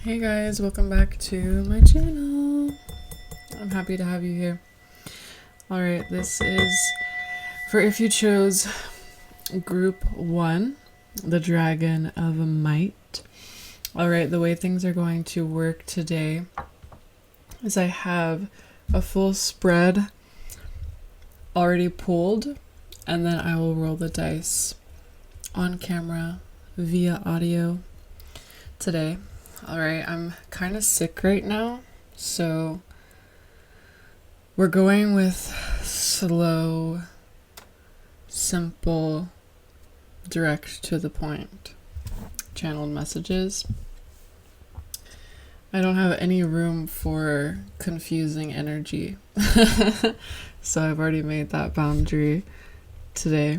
Hey guys, welcome back to my channel. I'm happy to have you here. Alright, this is for if you chose group 1, the Dragon of Might. Alright, the way things are going to work today is I have a full spread already pulled, and then I will roll the dice on camera via audio today. Alright, I'm kind of sick right now, so we're going with slow, simple, direct to the point channeled messages. I don't have any room for confusing energy, so I've already made that boundary today.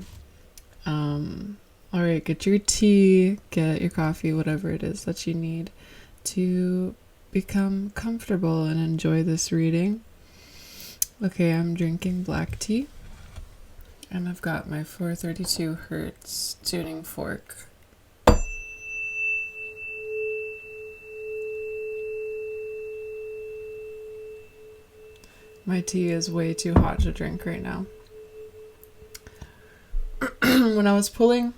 Alright, get your tea, get your coffee, whatever it is that you need to become comfortable and enjoy this reading. Okay, I'm drinking black tea, and I've got my 432 hertz tuning fork. My tea is way too hot to drink right now. When I was pulling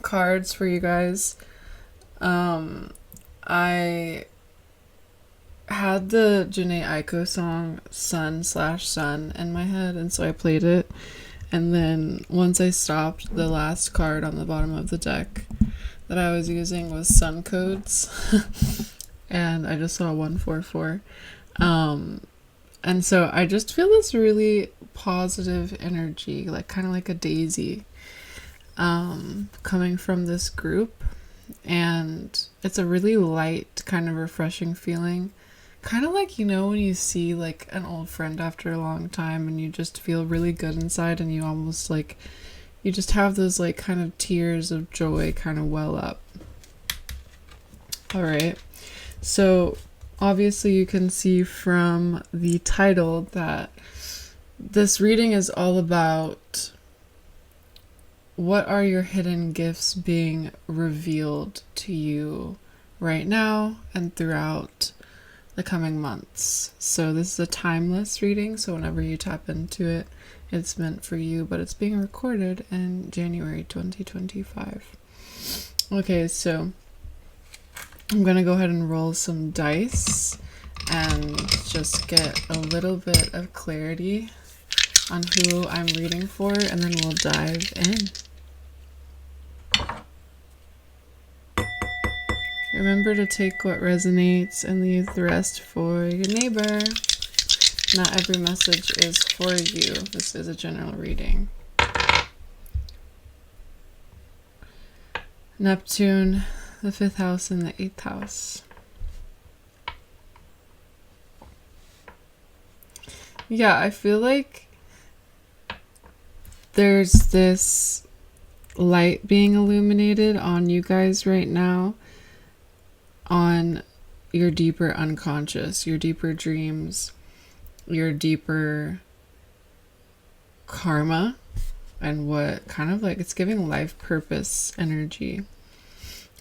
cards for you guys, I had the Jhené Aiko song 𝚙𝚊𝚗𝚗𝚡 in my head, and so I played it, and then once I stopped, the last card on the bottom of the deck that I was using was sun codes and I just saw 144, and so I just feel this really positive energy, like kind of like a daisy, coming from this group, and it's a really light, kind of refreshing feeling, kind of like, you know, when you see like an old friend after a long time and you just feel really good inside, and you almost like, you just have those like kind of tears of joy kind of well up. All right, so obviously you can see from the title that this reading is all about what are your hidden gifts being revealed to you right now and throughout the coming months. So this is a timeless reading, so whenever you tap into it, it's meant for you, but it's being recorded in January 2025. Okay, so I'm gonna go ahead and roll some dice and just get a little bit of clarity on who I'm reading for, and then we'll dive in. Remember to take what resonates and leave the rest for your neighbor. Not every message is for you. This is a general reading. Neptune, the 5th house and the 8th house. Yeah, I feel like there's this light being illuminated on you guys right now, on your deeper unconscious, your deeper dreams, your deeper karma, and what kind of like, it's giving life purpose energy.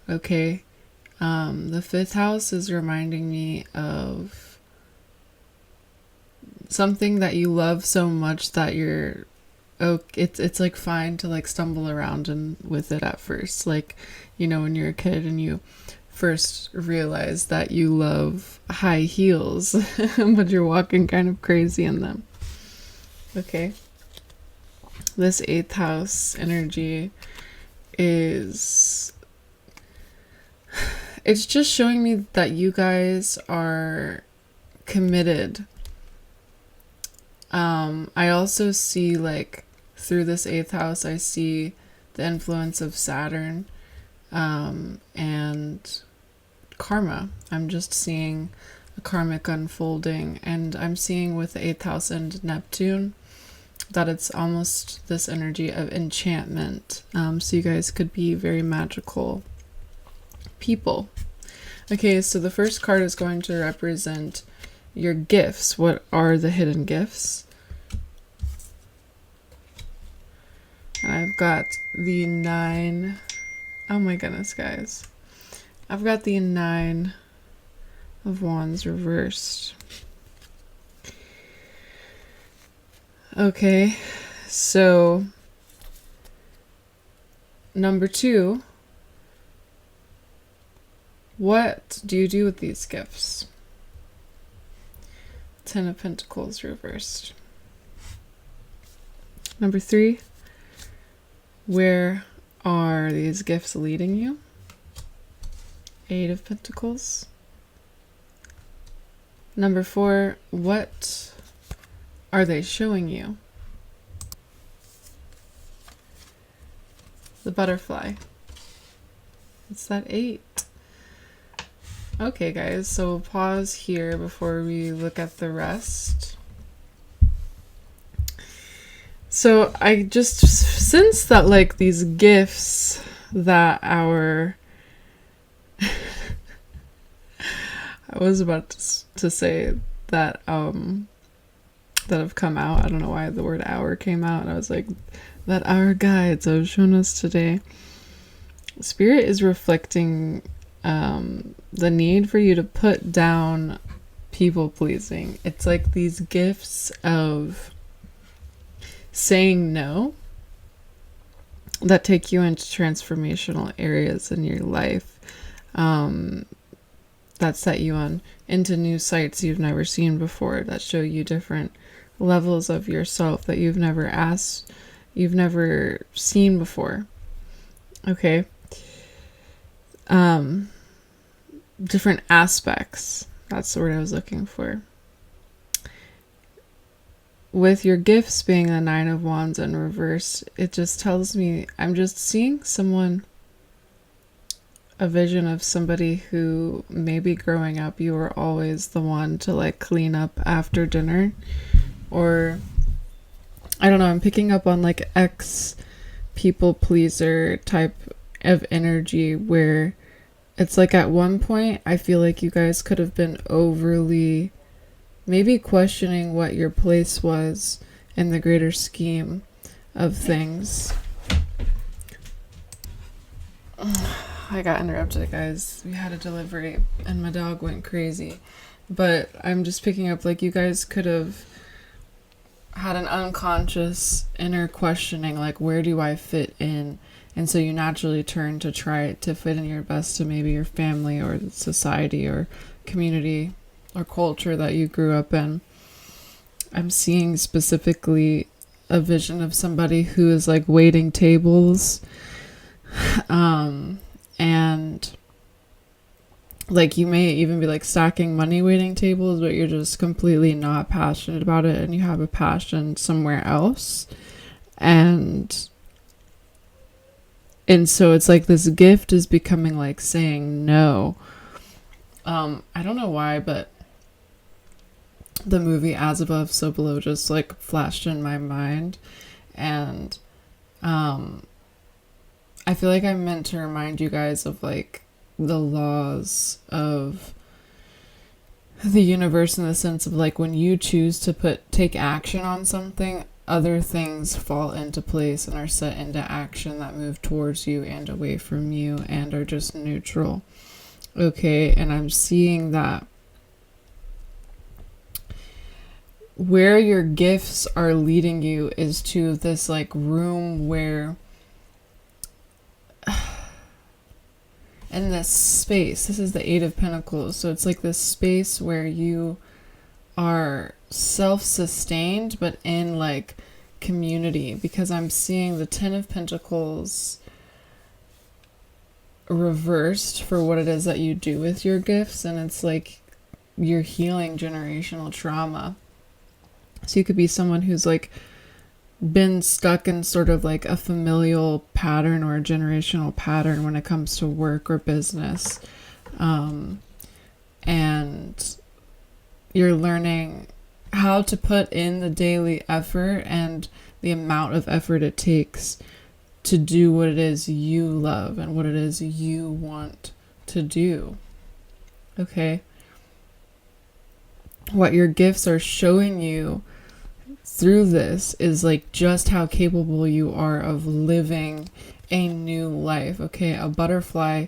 Okay, the 5th house is reminding me of something that you love so much that you're, oh, it's like fine to like stumble around and with it at first, like, you know, when you're a kid and you first realize that you love high heels but you're walking kind of crazy in them. Okay, this 8th house energy is, it's just showing me that you guys are committed. I also see, like, through this 8th house, I see the influence of Saturn, and karma. I'm just seeing a karmic unfolding, and I'm seeing with the 8th house and Neptune that it's almost this energy of enchantment. So you guys could be very magical people. Okay, so the first card is going to represent your gifts. What are the hidden gifts? And I've got the 9. Oh my goodness, guys. I've got the 9 of Wands reversed. Okay, so number 2, what do you do with these gifts? Ten of Pentacles reversed. Number 3, where are these gifts leading you? 8 of Pentacles. Number 4, what are they showing you? The Butterfly. It's that 8. Okay, guys, so we'll pause here before we look at the rest. So I just sense that, like, these gifts that our... I was about to say that, that have come out. I don't know why the word hour came out. And I was like, that our guides have shown us today. Spirit is reflecting the need for you to put down people pleasing. It's like these gifts of saying no that take you into transformational areas in your life, that set you on into new sights you've never seen before, that show you different levels of yourself that you've never seen before. Okay. Different aspects. That's the word I was looking for. With your gifts being the 9 of Wands in reverse, it just tells me I'm just seeing a vision of somebody who maybe growing up you were always the one to like clean up after dinner, or I don't know, I'm picking up on like ex people pleaser type of energy where it's like at one point I feel like you guys could have been overly maybe questioning what your place was in the greater scheme of things. I got interrupted, guys. We had a delivery and my dog went crazy. But I'm just picking up like you guys could have had an unconscious inner questioning, like, where do I fit in? And so you naturally turn to try to fit in your best to maybe your family or society or community or culture that you grew up in. I'm seeing specifically a vision of somebody who is like waiting tables, and like you may even be like stacking money waiting tables, but you're just completely not passionate about it and you have a passion somewhere else. And so it's like this gift is becoming like saying no. I don't know why, but the movie As Above, So Below just like flashed in my mind. And I feel like I'm meant to remind you guys of like the laws of the universe, in the sense of like when you choose to take action on something, other things fall into place and are set into action that move towards you and away from you and are just neutral. Okay, and I'm seeing that where your gifts are leading you is to this like room where in this space, this is the 8 of Pentacles, so it's like this space where you are self-sustained but in like community, because I'm seeing the 10 of Pentacles reversed for what it is that you do with your gifts, and it's like you're healing generational trauma. So you could be someone who's like been stuck in sort of like a familial pattern or a generational pattern when it comes to work or business, and you're learning how to put in the daily effort and the amount of effort it takes to do what it is you love and what it is you want to do. Okay? What your gifts are showing you through this is like just how capable you are of living a new life. Okay, a butterfly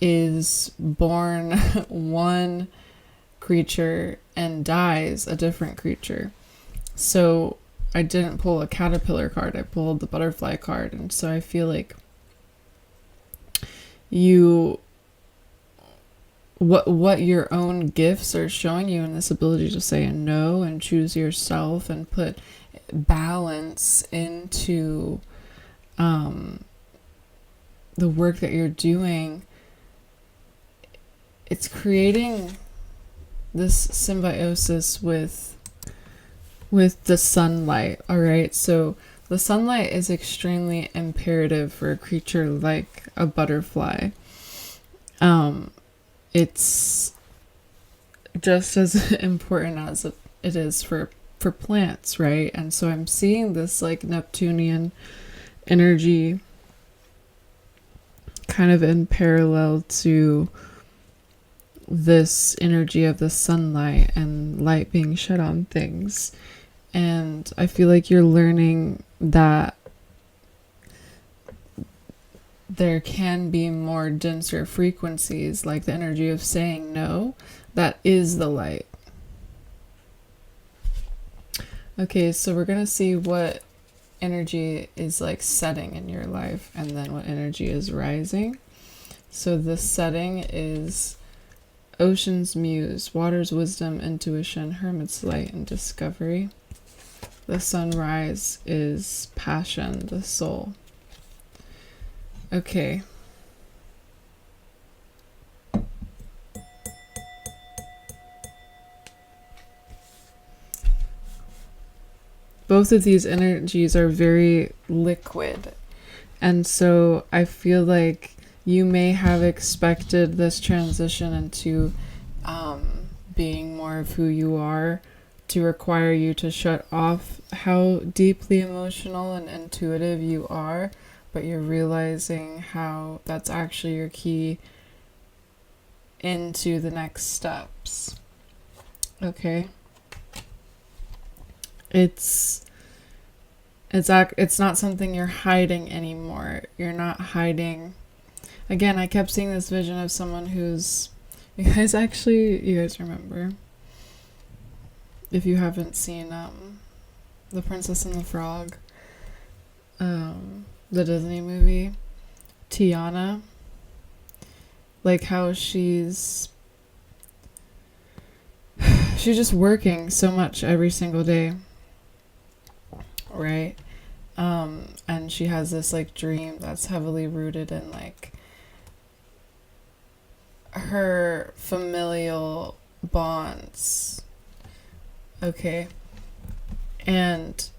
is born one creature and dies a different creature. So I didn't pull a caterpillar card, I pulled the butterfly card. And so I feel like what your own gifts are showing you in this ability to say no and choose yourself and put balance into the work that you're doing, it's creating this symbiosis with the sunlight. All right, so the sunlight is extremely imperative for a creature like a butterfly. It's just as important as it is for plants, right? And so I'm seeing this like Neptunian energy kind of in parallel to this energy of the sunlight and light being shed on things. And I feel like you're learning that there can be more denser frequencies, like the energy of saying no, that is the light. Okay, so we're gonna see what energy is like setting in your life and then what energy is rising. So the setting is ocean's muse, water's wisdom, intuition, hermit's light, and discovery. The sunrise is passion, the soul. Okay. Both of these energies are very liquid. And so I feel like you may have expected this transition into being more of who you are to require you to shut off how deeply emotional and intuitive you are, but you're realizing how that's actually your key into the next steps. Okay? It's not something you're hiding anymore. You're not hiding. Again, I kept seeing this vision of someone who's... You guys remember? If you haven't seen The Princess and the Frog, the Disney movie, Tiana, like how she's just working so much every single day, right? And she has this like dream that's heavily rooted in like her familial bonds. Okay. And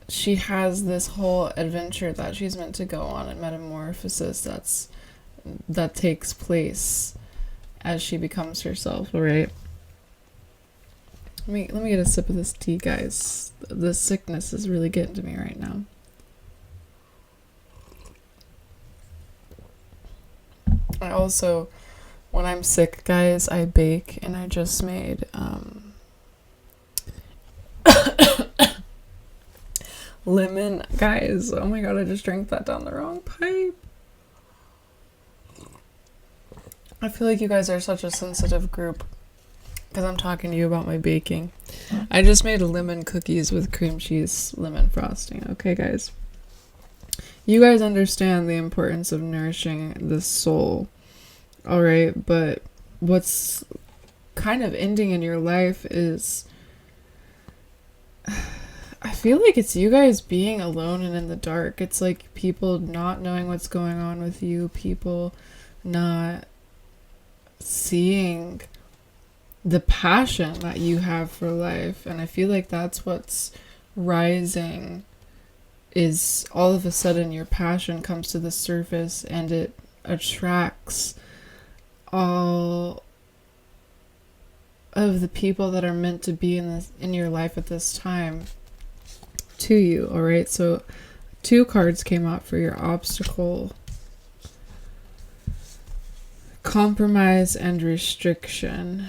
she has this whole adventure that she's meant to go on, and metamorphosis that takes place as she becomes herself, all right? Let me get a sip of this tea, guys. The sickness is really getting to me right now. I also, when I'm sick, guys, I bake, and I just made lemon, guys. Oh my god, I just drank that down the wrong pipe. I feel like you guys are such a sensitive group because I'm talking to you about my baking. I just made lemon cookies with cream cheese lemon frosting. Okay, guys. You guys understand the importance of nourishing the soul. All right, but what's kind of ending in your life is... I feel like it's you guys being alone and in the dark. It's like people not knowing what's going on with you, people not seeing the passion that you have for life. And I feel like that's what's rising, is all of a sudden your passion comes to the surface and it attracts all of the people that are meant to be in your life at this time to you. All right, so 2 cards came out for your obstacle: compromise and restriction.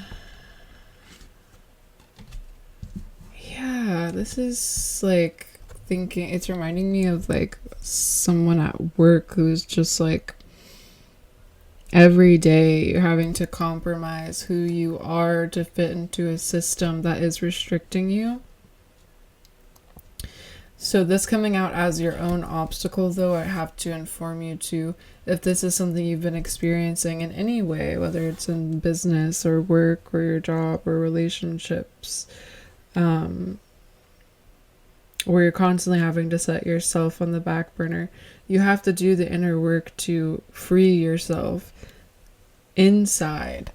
Yeah, this is like thinking, it's reminding me of like someone at work who's just like Every day you're having to compromise who you are to fit into a system that is restricting you. So this coming out as your own obstacle, though, I have to inform you too, if this is something you've been experiencing in any way, whether it's in business or work or your job or relationships, where you're constantly having to set yourself on the back burner, you have to do the inner work to free yourself inside.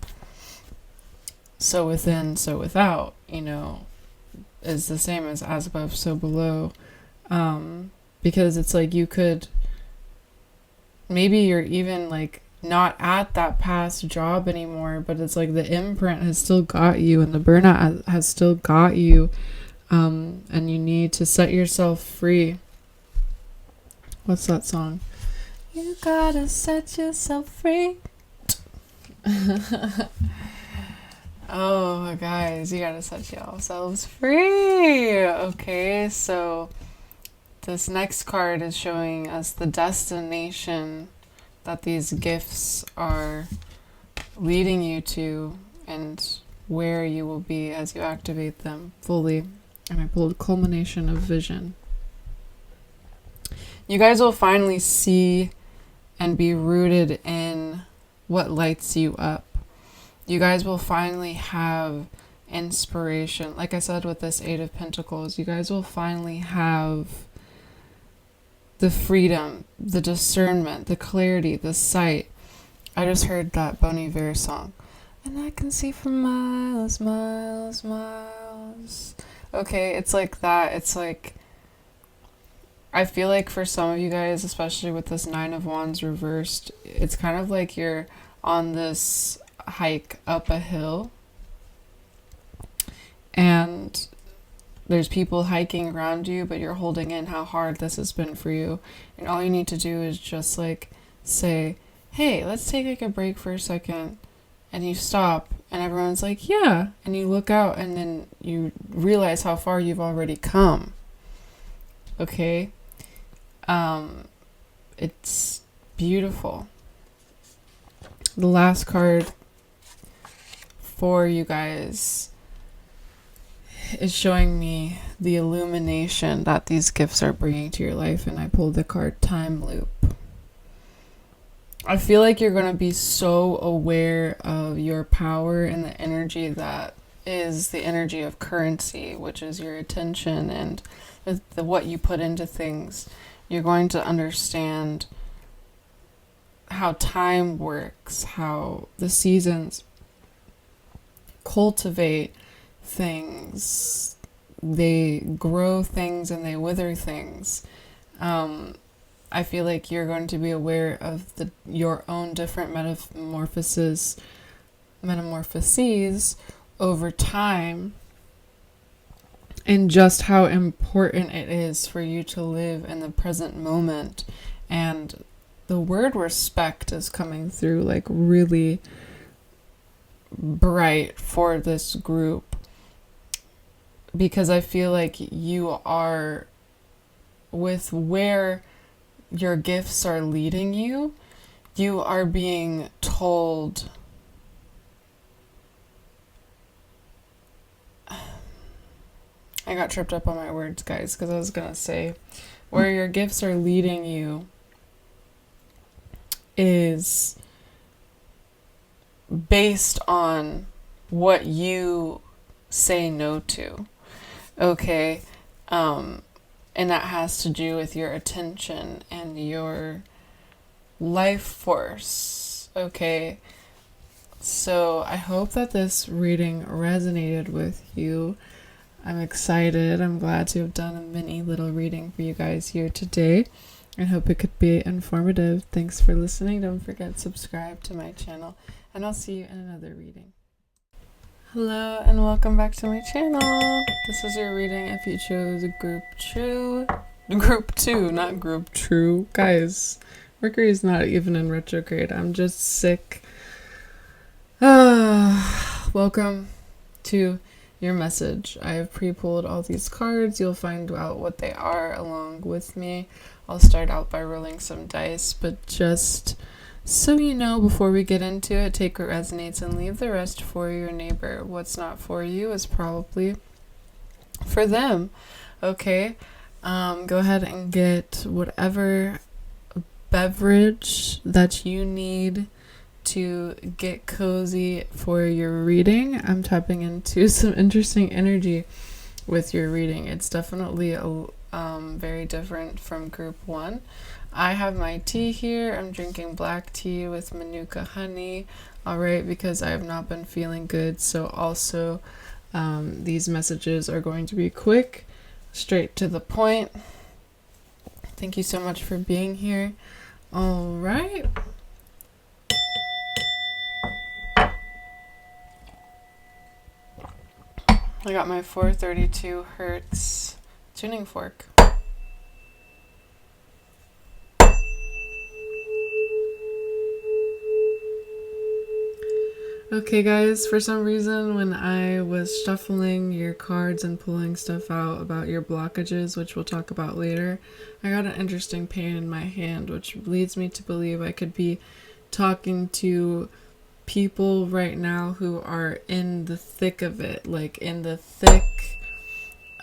So within, so without, is the same as above, so below. Because it's like you could, maybe you're even like not at that past job anymore, but it's like the imprint has still got you and the burnout has still got you, and you need to set yourself free. What's that song? You gotta set yourself free. Oh, guys, you gotta set yourselves free. Okay, so this next card is showing us the destination that these gifts are leading you to and where you will be as you activate them fully. And I pulled culmination of vision. You guys will finally see and be rooted in what lights you up. You guys will finally have inspiration. Like I said with this Eight of Pentacles, you guys will finally have the freedom, the discernment, the clarity, the sight. I just heard that Bon Iver song. And I can see for miles, miles, miles. Okay, it's like that. It's like, I feel like for some of you guys, especially with this Nine of Wands reversed, it's kind of like you're on this hike up a hill. And there's people hiking around you, but you're holding in how hard this has been for you. And all you need to do is just like say, hey, let's take like a break for a second. And you stop and everyone's like, yeah. And you look out and then you realize how far you've already come. Okay? It's beautiful. The last card for you guys is showing me the illumination that these gifts are bringing to your life, and I pulled the card Time Loop. I feel like you're going to be so aware of your power and the energy that is the energy of currency, which is your attention and what you put into things. You're going to understand how time works, how the seasons cultivate things, they grow things and they wither things. I feel like you're going to be aware of your own different metamorphoses over time, and just how important it is for you to live in the present moment. And the word respect is coming through like really bright for this group, because I feel like you are, with where your gifts are leading you, you are being told, I got tripped up on my words, guys, because I was going to say, where your gifts are leading you is based on what you say no to. Okay? And that has to do with your attention and your life force. Okay? So I hope that this reading resonated with you. I'm excited. I'm glad to have done a mini little reading for you guys here today. I hope it could be informative. Thanks for listening. Don't forget to subscribe to my channel, and I'll see you in another reading. Hello and welcome back to my channel. This is your reading if you chose group 2, not group true. Guys, Mercury is not even in retrograde. I'm just sick. Welcome to your message. I have pre-pulled all these cards. You'll find out what they are along with me. I'll start out by rolling some dice, but just So, before we get into it, take what resonates and leave the rest for your neighbor. What's not for you is probably for them. Okay? Go ahead and get whatever beverage that you need to get cozy for your reading. I'm tapping into some interesting energy with your reading. It's definitely very different from group 1. I have my tea here. I'm drinking black tea with manuka honey, alright, because I have not been feeling good. So also, these messages are going to be quick, straight to the point. Thank you so much for being here. Alright. I got my 432 hertz tuning fork. Okay guys, for some reason when I was shuffling your cards and pulling stuff out about your blockages, which we'll talk about later, I got an interesting pain in my hand, which leads me to believe I could be talking to people right now who are in the thick of it, like in the thick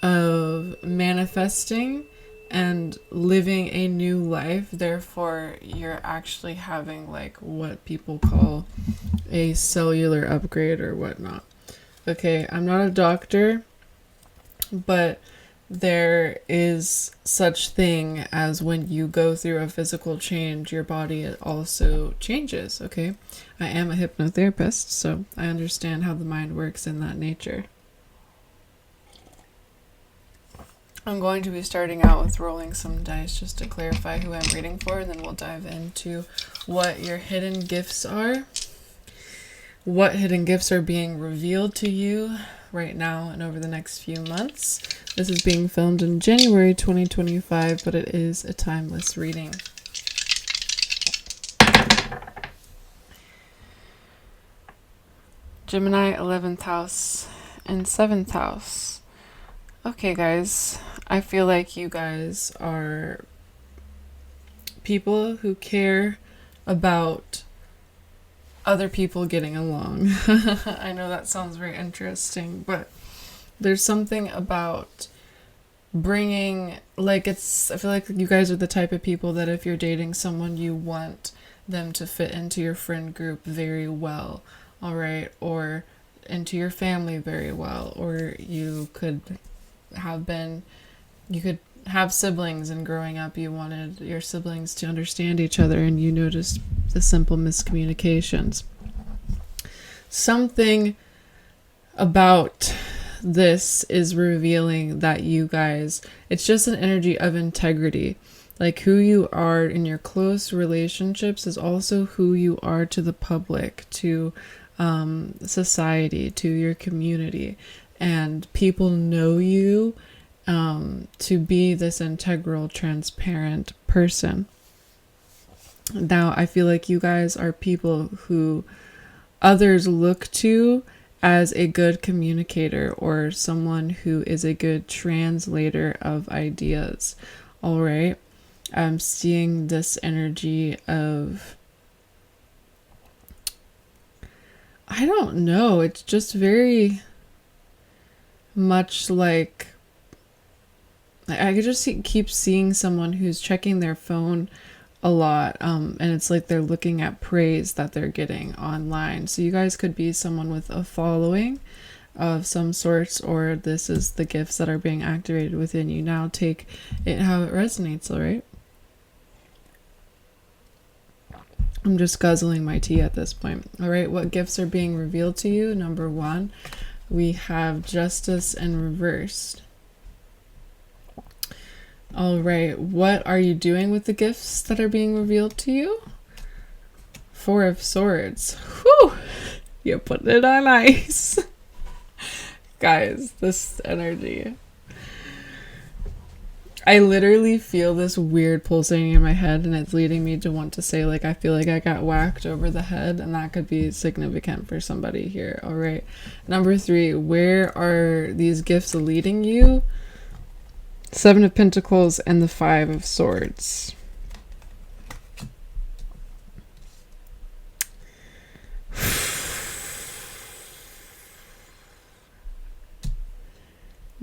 of manifesting and living a new life. Therefore, you're actually having like what people call a cellular upgrade or whatnot. Okay, I'm not a doctor, but there is such thing as when you go through a physical change, your body also changes, okay? I am a hypnotherapist, so I understand how the mind works in that nature. I'm going to be starting out with rolling some dice just to clarify who I'm reading for, and then we'll dive into what your hidden gifts are. What hidden gifts are being revealed to you right now and over the next few months. This is being filmed in January 2025, but it is a timeless reading. Gemini 11th house and 7th house. Okay, guys, I feel like you guys are people who care about other people getting along. I know that sounds very interesting, but there's something about bringing, like, I feel like you guys are the type of people that if you're dating someone, you want them to fit into your friend group very well, all right, or into your family very well, or you could have siblings, and growing up you wanted your siblings to understand each other, and you noticed the simple miscommunications. Something about this is revealing that you guys, it's just an energy of integrity. Like who you are in your close relationships is also who you are to the public, to society, to your community. And people know you to be this integral, transparent person. Now, I feel like you guys are people who others look to as a good communicator or someone who is a good translator of ideas. All right. I'm seeing this energy of, I don't know, it's just very much like, I could just keep seeing someone who's checking their phone a lot, and it's like they're looking at praise that they're getting online. So you guys could be someone with a following of some sorts, or this is the gifts that are being activated within you. Now take it how it resonates, all right? I'm just guzzling my tea at this point. All right, what gifts are being revealed to you? Number 1, we have justice in reversed. All right, what are you doing with the gifts that are being revealed to you? 4 of Swords. Whew! You're putting it on ice. Guys, this energy. I literally feel this weird pulsating in my head, and it's leading me to want to say, like, I feel like I got whacked over the head, and that could be significant for somebody here. All right. Number 3, where are these gifts leading you? 7 of Pentacles and the 5 of Swords.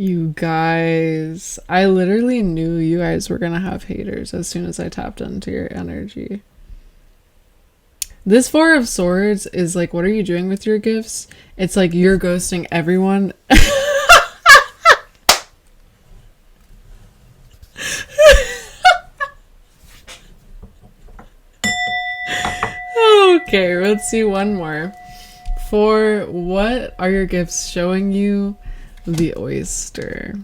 You guys, I literally knew you guys were gonna have haters as soon as I tapped into your energy. This Four of Swords is like, what are you doing with your gifts? It's like you're ghosting everyone. Okay, let's see one more. For what are your gifts showing you? The oyster.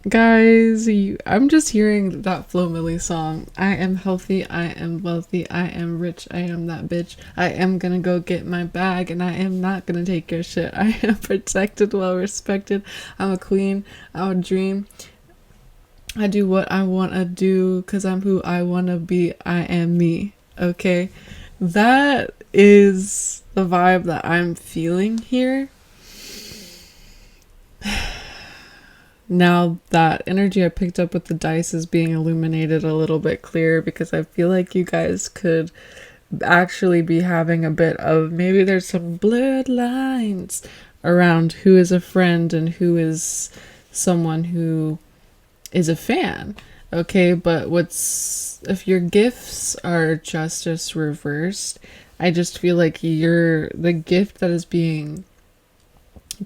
Guys, I'm just hearing that 𝚙𝚘𝚊𝚗𝚗𝚘𝚗 song. I am healthy, I am wealthy, I am rich, I am that bitch. I am gonna go get my bag and I am not gonna take your shit. I am protected, well respected. I'm a queen, I'm a dream. I do what I wanna do because I'm who I wanna be. I am me. Okay? That is the vibe that I'm feeling here. Now that energy I picked up with the dice is being illuminated a little bit clearer, because I feel like you guys could actually be having a bit of, maybe there's some blurred lines around who is a friend and who is someone who is a fan. Okay, but if your gifts are justice reversed, I just feel like the gift that is being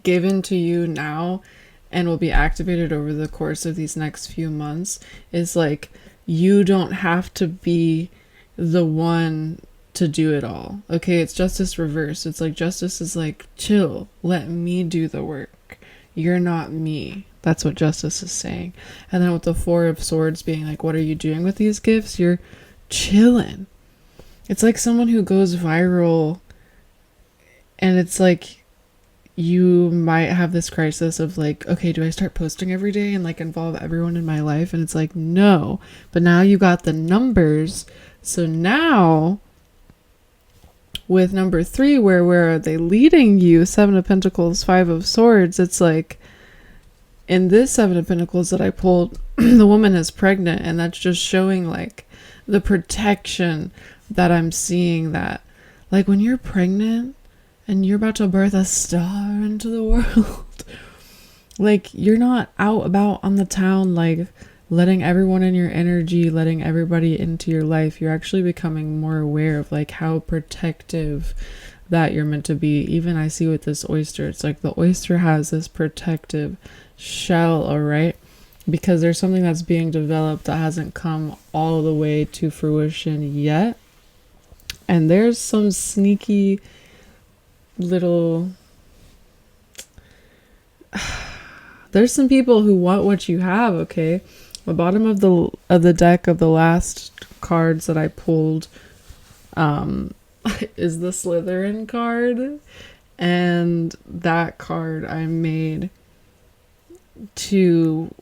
given to you now and will be activated over the course of these next few months is like, you don't have to be the one to do it all. Okay, it's justice reversed. It's like justice is like, chill, let me do the work. You're not me. That's what justice is saying. And then with the Four of Swords being like, what are you doing with these gifts? You're chilling. It's like someone who goes viral and it's like, you might have this crisis of like, okay, do I start posting every day and like involve everyone in my life? And it's like, no, but now you got the numbers. So now with number 3, where are they leading you? 7 of Pentacles, 5 of Swords. It's like, in this 7 of Pentacles that I pulled, the woman is pregnant, and that's just showing like the protection that I'm seeing, that like when you're pregnant and you're about to birth a star into the world, like you're not out about on the town like letting everyone in your energy, letting everybody into your life. You're actually becoming more aware of like how protective that you're meant to be. Even I see with this oyster, it's like the oyster has this protective shell, all right, because there's something that's being developed that hasn't come all the way to fruition yet. And there's some sneaky little there's some people who want what you have. Okay, the bottom of the deck of the last cards that I pulled is the Slytherin card, and that card I made to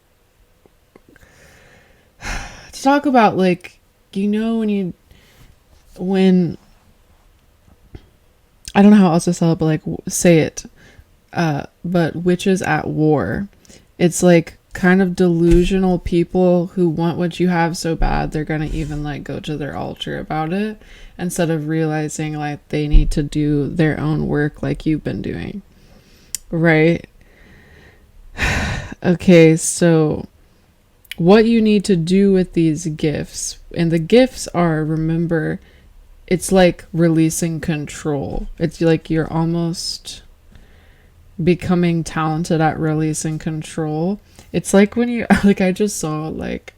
talk about, like, you know, when I don't know how else to sell it, but like say it, but witches at war. It's like kind of delusional people who want what you have so bad they're gonna even like go to their altar about it, instead of realizing like they need to do their own work like you've been doing, right? Okay, so what you need to do with these gifts, and the gifts are, remember, it's like releasing control. It's like you're almost becoming talented at releasing control. It's like when you, like, I just saw like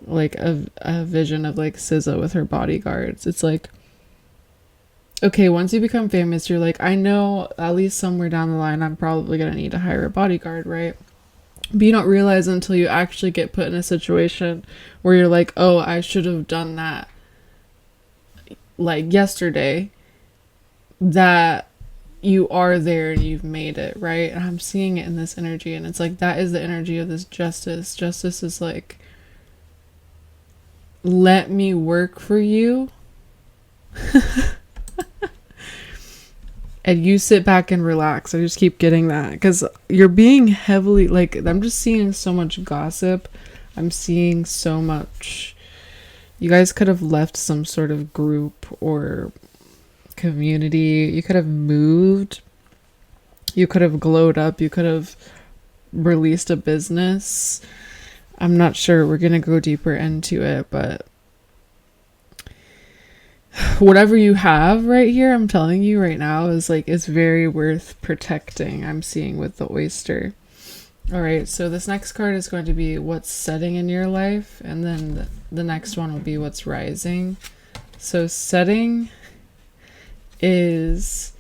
a vision of like 𝚙𝚐𝚊𝚗𝚗𝚗𝚗 with her bodyguards. It's like, okay, once you become famous, you're like, I know at least somewhere down the line I'm probably gonna need to hire a bodyguard, right? But you don't realize until you actually get put in a situation where you're like, oh, I should have done that like yesterday, that you are there and you've made it, right? And I'm seeing it in this energy, and it's like, that is the energy of this justice. Justice is like, let me work for you and you sit back and relax. I just keep getting that because you're being heavily, like, I'm just seeing so much gossip. I'm seeing so much. You guys could have left some sort of group or community. You could have moved. You could have glowed up. You could have released a business. I'm not sure. We're going to go deeper into it, but whatever you have right here, I'm telling you right now, is like, it's very worth protecting. I'm seeing with the oyster. All right, so this next card is going to be what's setting in your life, and then the next one will be what's rising. So setting is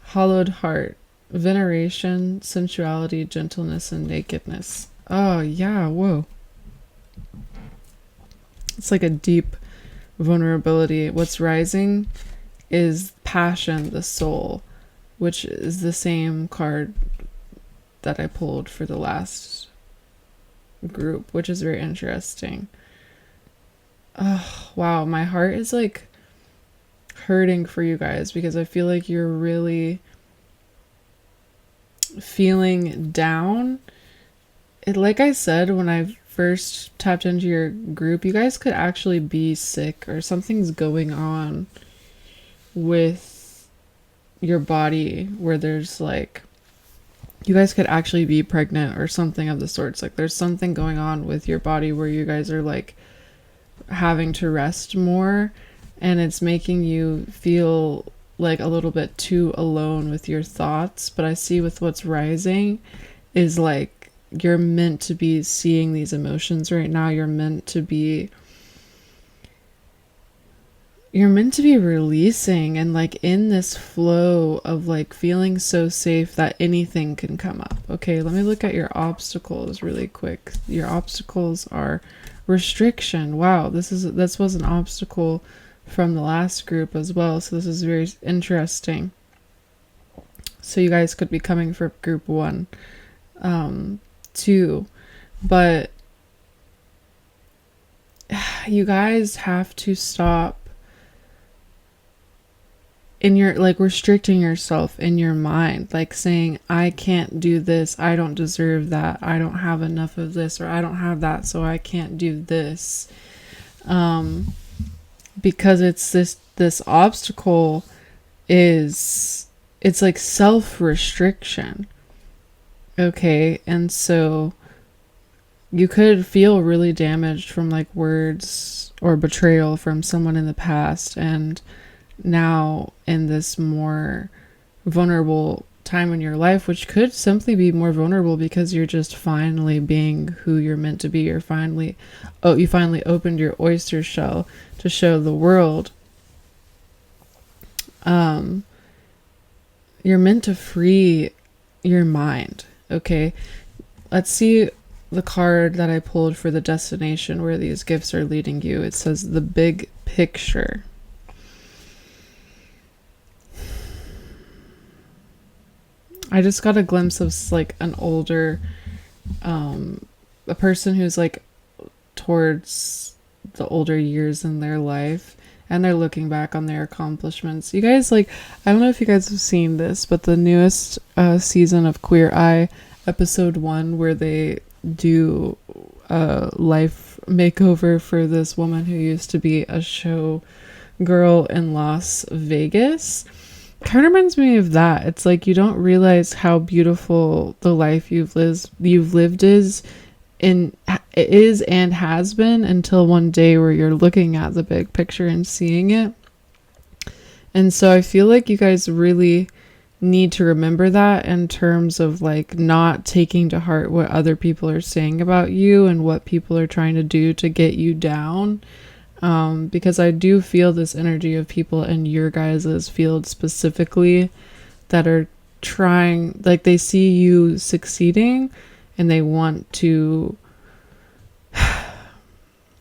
hollowed heart, veneration, sensuality, gentleness, and nakedness. Oh, yeah, whoa. It's like a deep vulnerability. What's rising is passion, the soul, which is the same card that I pulled for the last group, which is very interesting. Oh, wow, my heart is like hurting for you guys because I feel like you're really feeling down. Like I said, when I first tapped into your group, you guys could actually be sick or something's going on with your body where there's like, you guys could actually be pregnant or something of the sorts. Like there's something going on with your body where you guys are like having to rest more, and it's making you feel like a little bit too alone with your thoughts. But I see with what's rising is like you're meant to be seeing these emotions right now. You're meant to be releasing and like in this flow of like feeling so safe that anything can come up. Okay, let me look at your obstacles really quick. Your obstacles are restriction. Wow, this was an obstacle from the last group as well, so this is very interesting. So you guys could be coming for group 1, 2, but you guys have to stop in your like restricting yourself in your mind, like saying, I can't do this, I don't deserve that, I don't have enough of this, or I don't have that, so I can't do this. Because it's this obstacle it's like self-restriction. Okay, and so you could feel really damaged from like words or betrayal from someone in the past, and now in this more vulnerable time in your life, which could simply be more vulnerable because you're just finally being who you're meant to be. You finally opened your oyster shell to show the world. You're meant to free your mind. Okay, let's see the card that I pulled for the destination where these gifts are leading you. It says the big picture. I just got a glimpse of like an older, a person who's like towards the older years in their life, and they're looking back on their accomplishments. You guys, like, I don't know if you guys have seen this, but the newest season of Queer Eye, episode 1, where they do a life makeover for this woman who used to be a show girl in Las Vegas. Kind of reminds me of that. It's like you don't realize how beautiful the life you've lived is and has been until one day where you're looking at the big picture and seeing it. And so I feel like you guys really need to remember that in terms of like not taking to heart what other people are saying about you and what people are trying to do to get you down. Because I do feel this energy of people in your guys' field specifically that are trying, like they see you succeeding and they want to,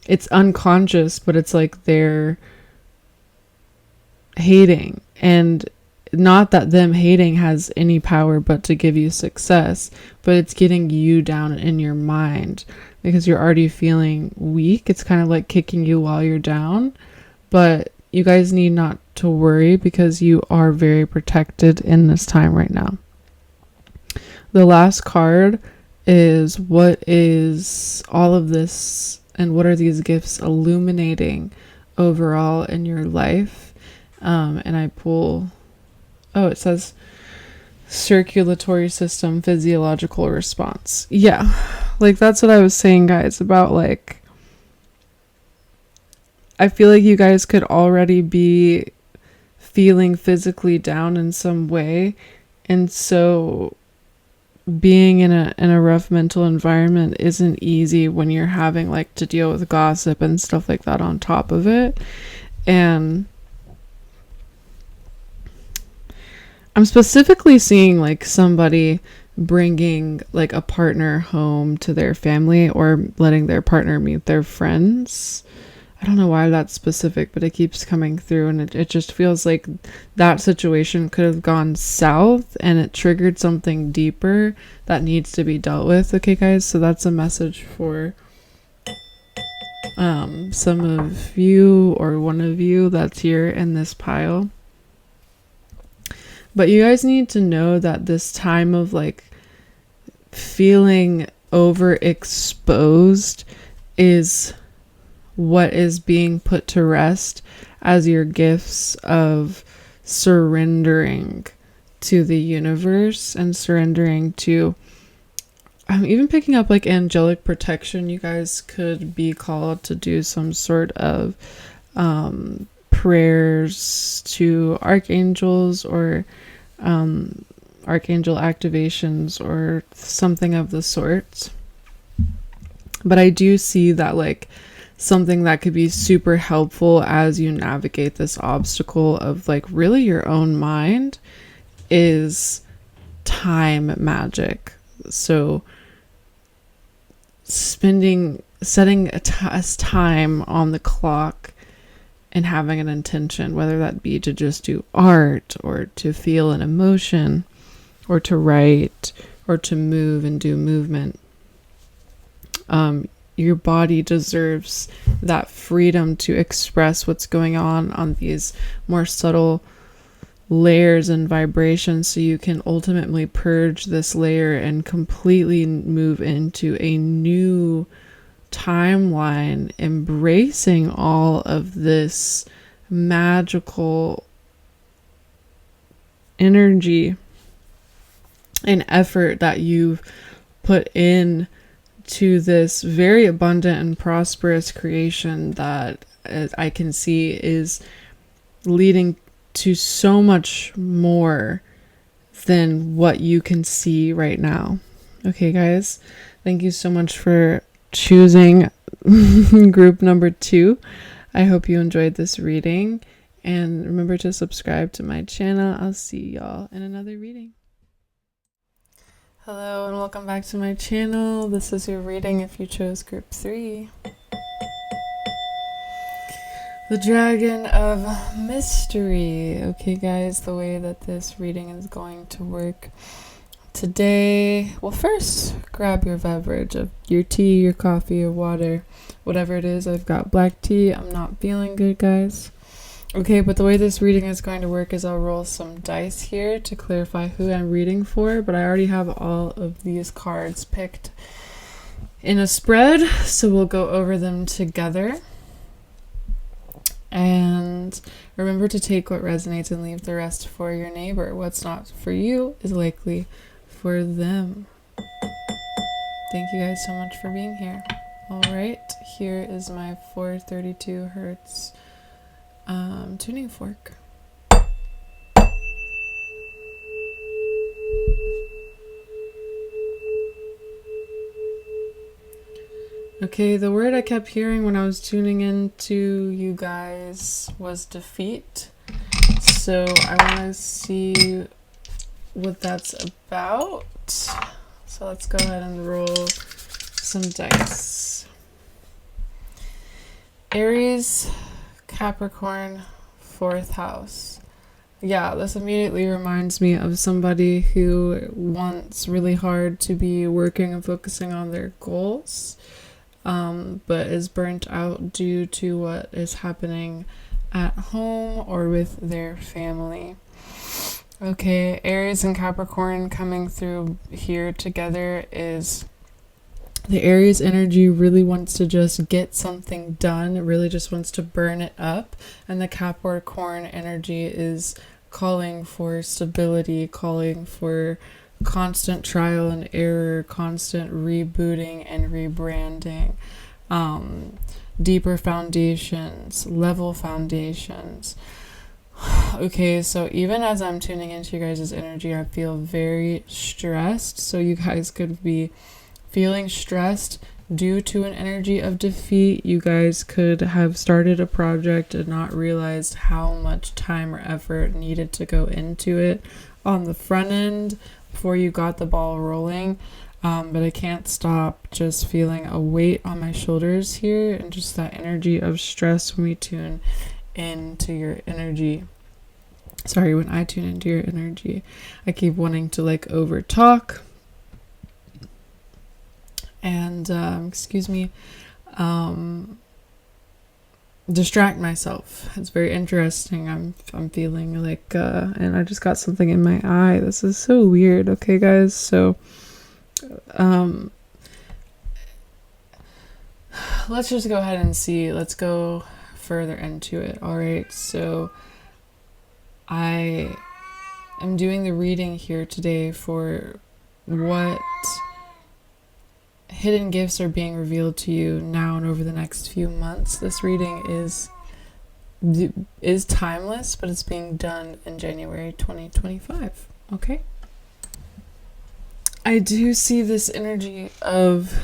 it's unconscious, but it's like they're hating, and not that them hating has any power but to give you success, but it's getting you down in your mind because you're already feeling weak. It's kind of like kicking you while you're down, but you guys need not to worry because you are very protected in this time right now. The last card is what is all of this and what are these gifts illuminating overall in your life? And I pull, it says circulatory system physiological response. Yeah, like that's what I was saying, guys, about like I feel like you guys could already be feeling physically down in some way, and so being in a rough mental environment isn't easy when you're having like to deal with gossip and stuff like that on top of it. And I'm specifically seeing like somebody bringing like a partner home to their family or letting their partner meet their friends. I don't know why that's specific, but it keeps coming through, and it just feels like that situation could have gone south and it triggered something deeper that needs to be dealt with. Okay, guys, so that's a message for some of you or one of you that's here in this pile. But you guys need to know that this time of like feeling overexposed is what is being put to rest as your gifts of surrendering to the universe and surrendering to, I'm even picking up like angelic protection. You guys could be called to do some sort of prayers to archangels or archangel activations or something of the sort. But I do see that like something that could be super helpful as you navigate this obstacle of like really your own mind is time magic. So setting a time on the clock and having an intention, whether that be to just do art or to feel an emotion or to write or to move and do movement. Your body deserves that freedom to express what's going on these more subtle layers and vibrations, so you can ultimately purge this layer and completely move into a new timeline, embracing all of this magical energy and effort that you've put in to this very abundant and prosperous creation that, as I can see, is leading to so much more than what you can see right now. Okay, guys, thank you so much for choosing group number 2. I hope you enjoyed this reading, and remember to subscribe to my channel. I'll see y'all in another reading. Hello and welcome back to my channel. This is your reading if you chose group 3. The Dragon of Mystery. Okay, guys, the way that this reading is going to work today, well, first grab your beverage of your tea, your coffee, your water, whatever it is. I've got black tea. I'm not feeling good, guys. Okay, but the way this reading is going to work is I'll roll some dice here to clarify who I'm reading for, but I already have all of these cards picked in a spread, so we'll go over them together. And remember to take what resonates and leave the rest for your neighbor. What's not for you is likely for them. Thank you guys so much for being here. All right, here is my 432 hertz tuning fork. Okay, the word I kept hearing when I was tuning into you guys was defeat. So I want to see what that's about. So let's go ahead and roll some dice. Aries, Capricorn, 4th house. Yeah, this immediately reminds me of somebody who wants really hard to be working and focusing on their goals, but is burnt out due to what is happening at home or with their family. Okay, Aries and Capricorn coming through here together is the Aries energy really wants to just get something done. It really just wants to burn it up. And the Capricorn energy is calling for stability, calling for constant trial and error, constant rebooting and rebranding, deeper foundations, level foundations. Okay, so even as I'm tuning into you guys' energy, I feel very stressed. So you guys could be feeling stressed due to an energy of defeat. You guys could have started a project and not realized how much time or effort needed to go into it on the front end before you got the ball rolling. But I can't stop just feeling a weight on my shoulders here, and just that energy of stress when we tune into your energy. Sorry, when I tune into your energy, I keep wanting to like over talk and distract myself. It's very interesting. I'm feeling like and I just got something in my eye. This is so weird. Okay, guys, so let's just go ahead and see. Let's go further into it. All right, so I am doing the reading here today for what hidden gifts are being revealed to you now and over the next few months. This reading is timeless, but it's being done in January 2025. Okay, I do see this energy of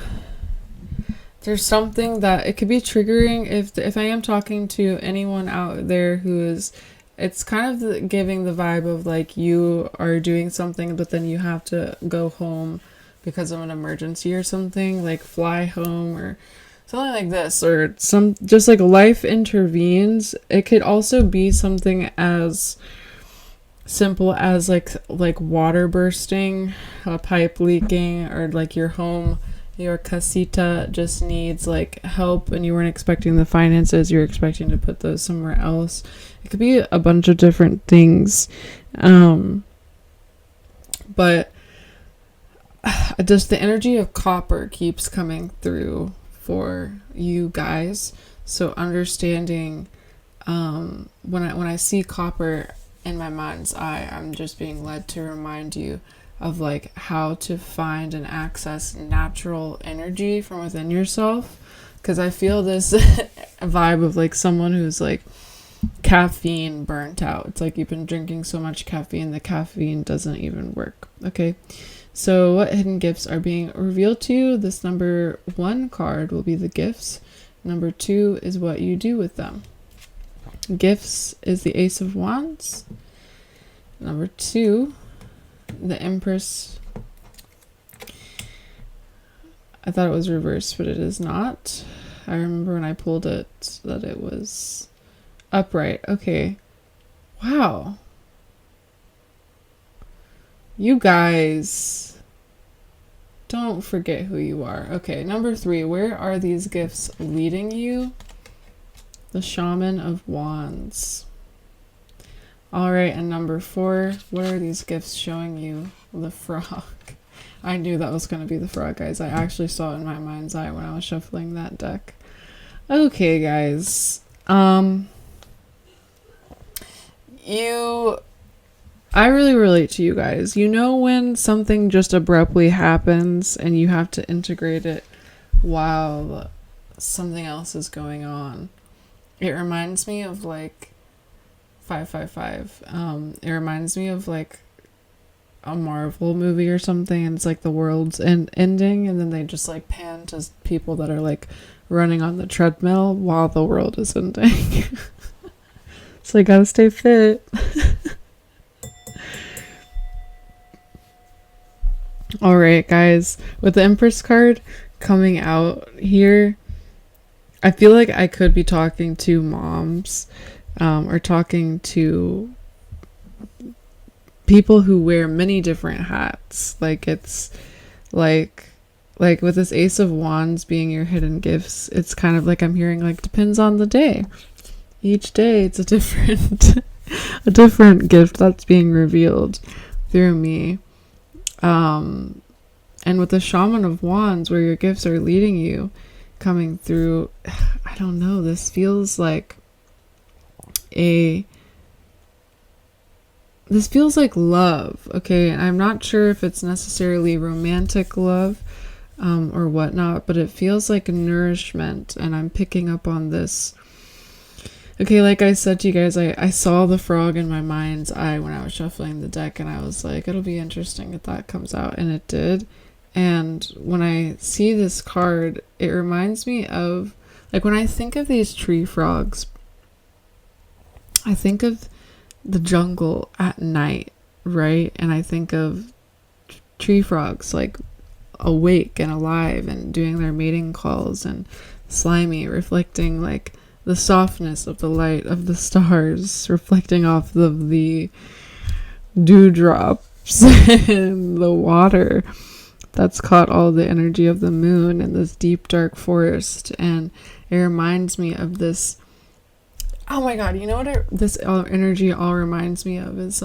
there's something that it could be triggering if I am talking to anyone out there who is, it's kind of giving the vibe of like you are doing something but then you have to go home because of an emergency or something, like fly home or something like this, or some just like life intervenes. It could also be something as simple as like water bursting, a pipe leaking, or like your home, your casita just needs like help and you weren't expecting the finances, you're expecting to put those somewhere else. It could be a bunch of different things, but just the energy of copper keeps coming through for you guys. So understanding, when I see copper in my mind's eye, I'm just being led to remind you of like how to find and access natural energy from within yourself, because I feel this vibe of like someone who's like caffeine burnt out. It's like you've been drinking so much caffeine, the caffeine doesn't even work. Okay, so what hidden gifts are being revealed to you? This number 1 card will be the gifts. Number 2 is what you do with them. Gifts is the Ace of Wands. Number 2, the Empress. I thought it was reversed, but it is not. I remember when I pulled it that it was upright. Okay. Wow. You guys, don't forget who you are. Okay, number 3, where are these gifts leading you? The Shaman of Wands. All right, and number 4, what are these gifts showing you? The Frog. I knew that was going to be the Frog, guys. I actually saw it in my mind's eye when I was shuffling that deck. Okay, guys. I really relate to you guys. You know when something just abruptly happens and you have to integrate it while something else is going on. It reminds me of like 555. It reminds me of like a Marvel movie or something, and it's like the world's ending, and then they just like pan to people that are like running on the treadmill while the world is ending. So you gotta stay fit. All right, guys, with the Empress card coming out here, I feel like I could be talking to moms, or talking to people who wear many different hats. Like it's like with this Ace of Wands being your hidden gifts, it's kind of like I'm hearing like depends on the day. Each day it's a different a different gift that's being revealed through me. And with the Shaman of Wands, where your gifts are leading you, coming through, I don't know, this feels like a this feels like love, okay? And I'm not sure if it's necessarily romantic love or whatnot, but it feels like nourishment, and I'm picking up on this. Okay, like I said to you guys, I saw the frog in my mind's eye when I was shuffling the deck, and I was like, it'll be interesting if that comes out, and it did. And when I see this card, it reminds me of, like, when I think of these tree frogs, I think of the jungle at night, right? And I think of tree frogs, like, awake and alive and doing their mating calls, and slimy, reflecting, like, the softness of the light of the stars, reflecting off of the dewdrops and the water that's caught all the energy of the moon in this deep dark forest. And it reminds me of this, oh my god, you know what this energy all reminds me of is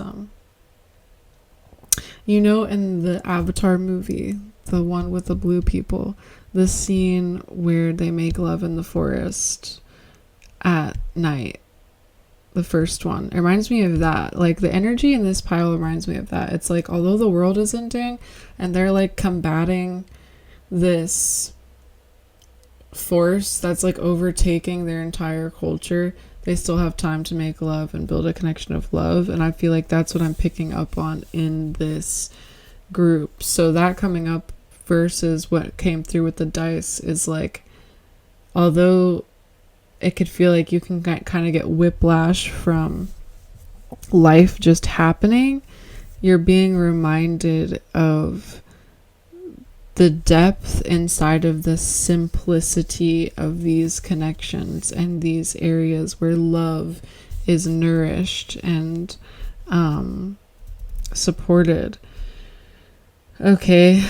you know, in the Avatar movie, the one with the blue people, the scene where they make love in the forest at night, the first one, it reminds me of that. Like, the energy in this pile reminds me of that. It's like, although the world is ending and they're like combating this force that's like overtaking their entire culture, they still have time to make love and build a connection of love. And I feel like that's what I'm picking up on in this group. So that coming up versus what came through with the dice is like, although it could feel like you can kind of get whiplash from life just happening, you're being reminded of the depth inside of the simplicity of these connections and these areas where love is nourished and supported. Okay.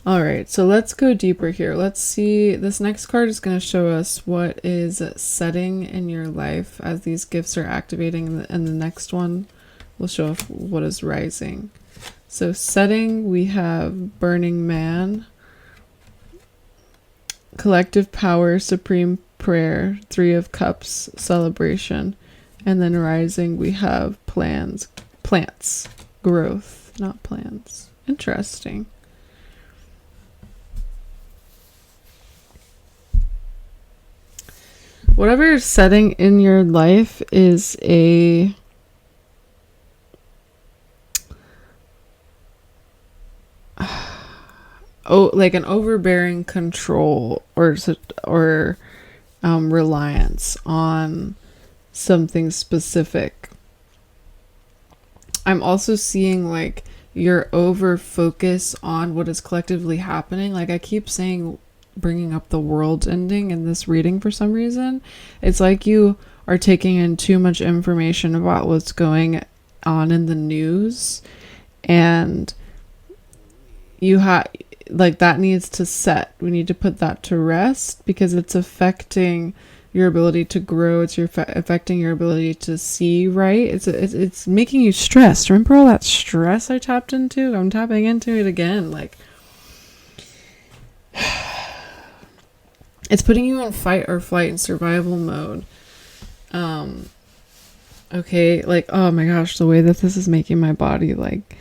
All right, so let's go deeper here. Let's see. This next card is going to show us what is setting in your life as these gifts are activating, and the next one will show us what is rising. So setting, we have Burning Man, Collective Power, Supreme Prayer, Three of Cups, Celebration, and then rising, we have plants, growth, not plans. Interesting. Whatever is setting in your life is a like an overbearing control or reliance on something specific. I'm also seeing like your over focus on what is collectively happening. Like I keep saying, bringing up the world ending in this reading for some reason. It's like you are taking in too much information about what's going on in the news, and you have like that needs to set. We need to put that to rest because it's affecting your ability to grow. It's affecting your ability to see right. It's making you stressed. Remember all that stress I tapped into? I'm tapping into it again. Like it's putting you in fight or flight and survival mode. Okay, like, oh my gosh, the way that this is making my body, like,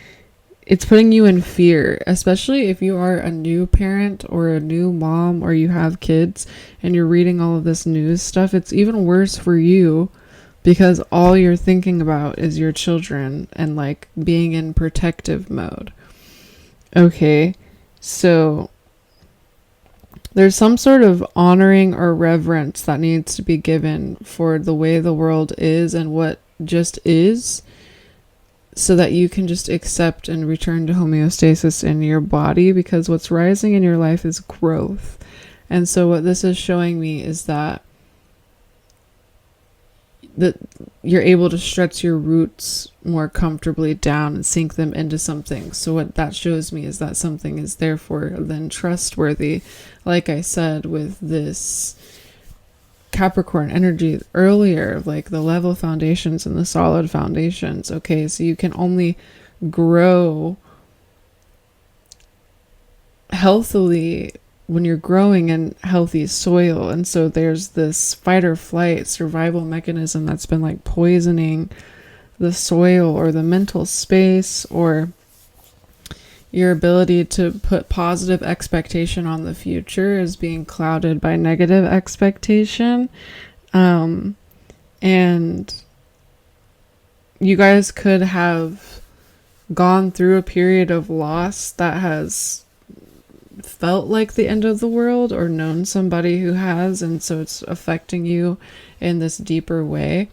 it's putting you in fear, especially if you are a new parent or a new mom or you have kids and you're reading all of this news stuff. It's even worse for you because all you're thinking about is your children and like being in protective mode. Okay, so there's some sort of honoring or reverence that needs to be given for the way the world is and what just is, so that you can just accept and return to homeostasis in your body, because what's rising in your life is growth. And so what this is showing me is that you're able to stretch your roots more comfortably down and sink them into something. So what that shows me is that something is therefore then trustworthy. Like I said with this Capricorn energy earlier, like the level foundations and the solid foundations. Okay, so you can only grow healthily when you're growing in healthy soil. And so there's this fight or flight survival mechanism that's been like poisoning the soil or the mental space, or your ability to put positive expectation on the future is being clouded by negative expectation. And you guys could have gone through a period of loss that has felt like the end of the world, or known somebody who has, and so it's affecting you in this deeper way.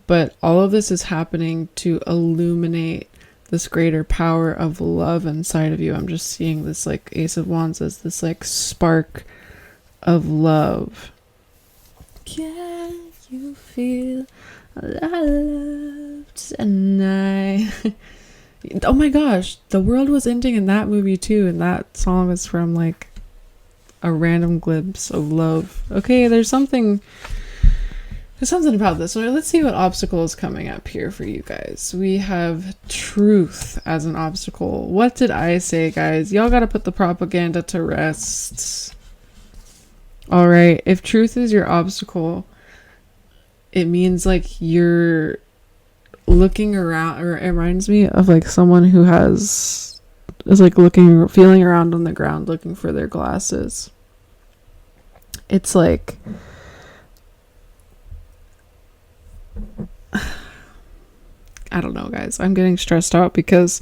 But all of this is happening to illuminate this greater power of love inside of you. I'm just seeing this like Ace of Wands as this like spark of love. Can you feel loved tonight? Oh my gosh, the world was ending in that movie too, and that song is from like a random glimpse of love. Okay, there's something about this. So let's see what obstacle is coming up here for you guys. We have truth as an obstacle. What did I say, guys? Y'all gotta put the propaganda to rest. All right, if truth is your obstacle, it means like you're looking around, or it reminds me of like someone who is like feeling around on the ground looking for their glasses. It's like, I don't know, guys. I'm getting stressed out because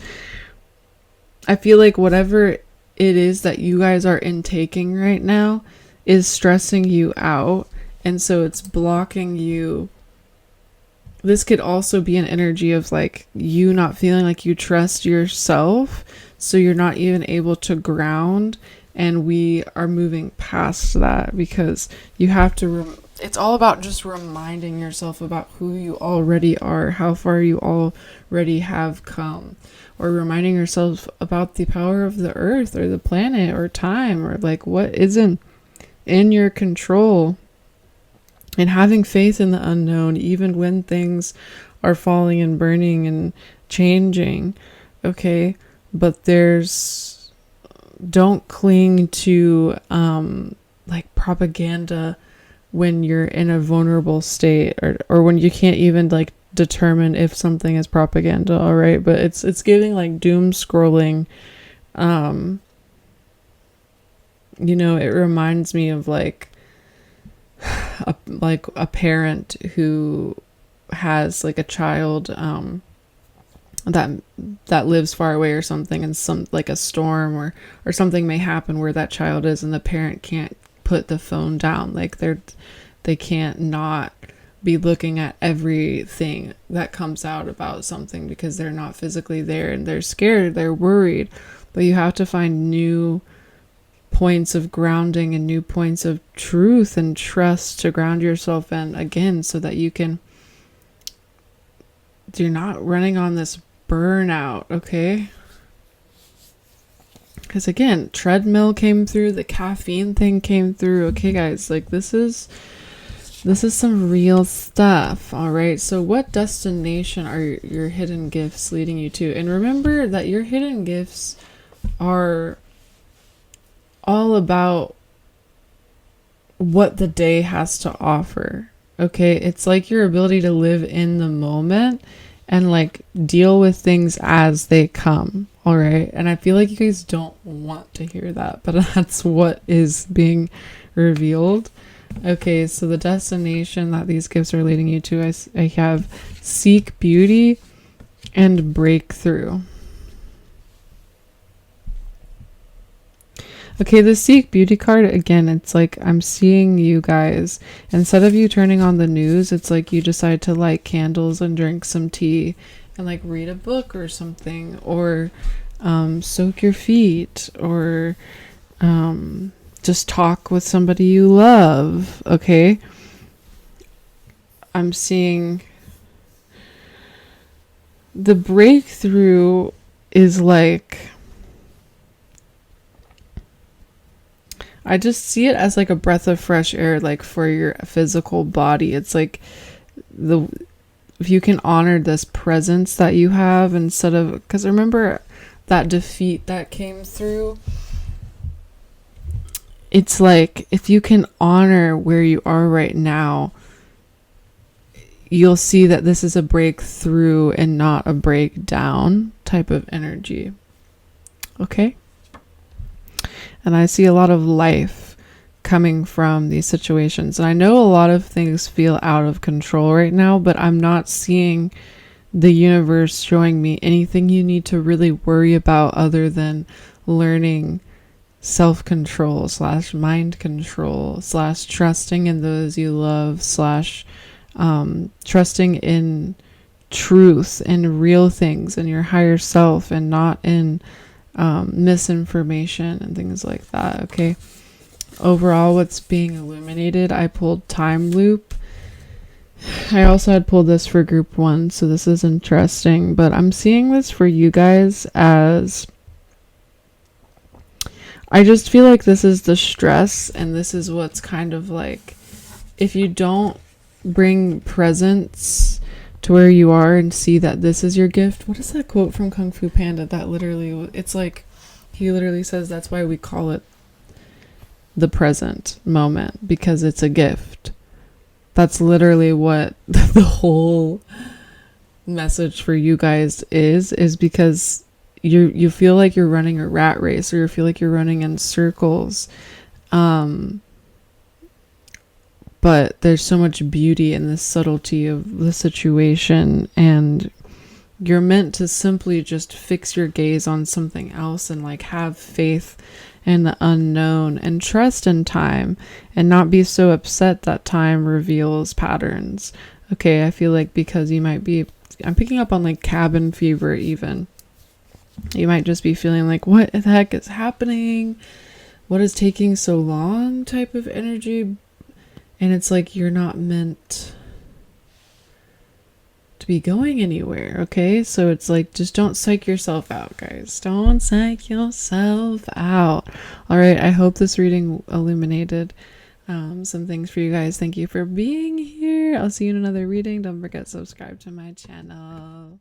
I feel like whatever it is that you guys are intaking right now is stressing you out, and so it's blocking you. This could also be an energy of like you not feeling like you trust yourself, so you're not even able to ground. And we are moving past that, because you have to it's all about just reminding yourself about who you already are, how far you already have come, or reminding yourself about the power of the earth or the planet or time, or like what isn't in your control, and having faith in the unknown even when things are falling and burning and changing. Okay, but don't cling to like propaganda when you're in a vulnerable state, or when you can't even like determine if something is propaganda. All right, but it's giving like doom scrolling. You know, it reminds me of like a parent who has like a child that lives far away or something, and some like a storm or something may happen where that child is, and the parent can't put the phone down. Like they can't not be looking at everything that comes out about something, because they're not physically there, and they're scared, they're worried. But you have to find new points of grounding and new points of truth and trust to ground yourself in again, so that you're not running on this burnout. Okay, because again, treadmill came through, the caffeine thing came through. Okay, guys, like this is some real stuff. All right, so what destination are your hidden gifts leading you to? And remember that your hidden gifts are all about what the day has to offer. Okay, it's like your ability to live in the moment and like deal with things as they come. All right, and I feel like you guys don't want to hear that, but that's what is being revealed. Okay, so the destination that these gifts are leading you to, I have seek beauty and breakthrough. Okay, the seek beauty card, again, it's like I'm seeing you guys, instead of you turning on the news, it's like you decide to light candles and drink some tea and like read a book or something, or soak your feet, or just talk with somebody you love. Okay, I'm seeing the breakthrough is like, I just see it as like a breath of fresh air, like for your physical body. It's like if you can honor this presence that you have, instead of, because remember that defeat that came through, it's like if you can honor where you are right now, you'll see that this is a breakthrough and not a breakdown type of energy. Okay? And I see a lot of life coming from these situations. And I know a lot of things feel out of control right now, but I'm not seeing the universe showing me anything you need to really worry about other than learning self-control / mind control / trusting in those you love / trusting in truth and real things and your higher self and not in misinformation and things like that. Okay, overall what's being illuminated, I pulled time loop. I also had pulled this for group 1, so this is interesting, but I'm seeing this for you guys as, I just feel like this is the stress, and this is what's kind of like, if you don't bring presence to where you are and see that this is your gift. What is that quote from Kung Fu Panda that literally, it's like, he literally says that's why we call it the present moment, because it's a gift. That's literally what the whole message for you guys is because you feel like you're running a rat race, or you feel like you're running in circles. But there's so much beauty in the subtlety of the situation, and you're meant to simply just fix your gaze on something else and like have faith in the unknown and trust in time and not be so upset that time reveals patterns. Okay, I feel like because you might be, I'm picking up on like cabin fever even. You might just be feeling like, what the heck is happening? What is taking so long type of energy? And it's like you're not meant to be going anywhere, okay? So it's like, just don't psych yourself out, guys. Don't psych yourself out. All right, I hope this reading illuminated some things for you guys. Thank you for being here. I'll see you in another reading. Don't forget to subscribe to my channel.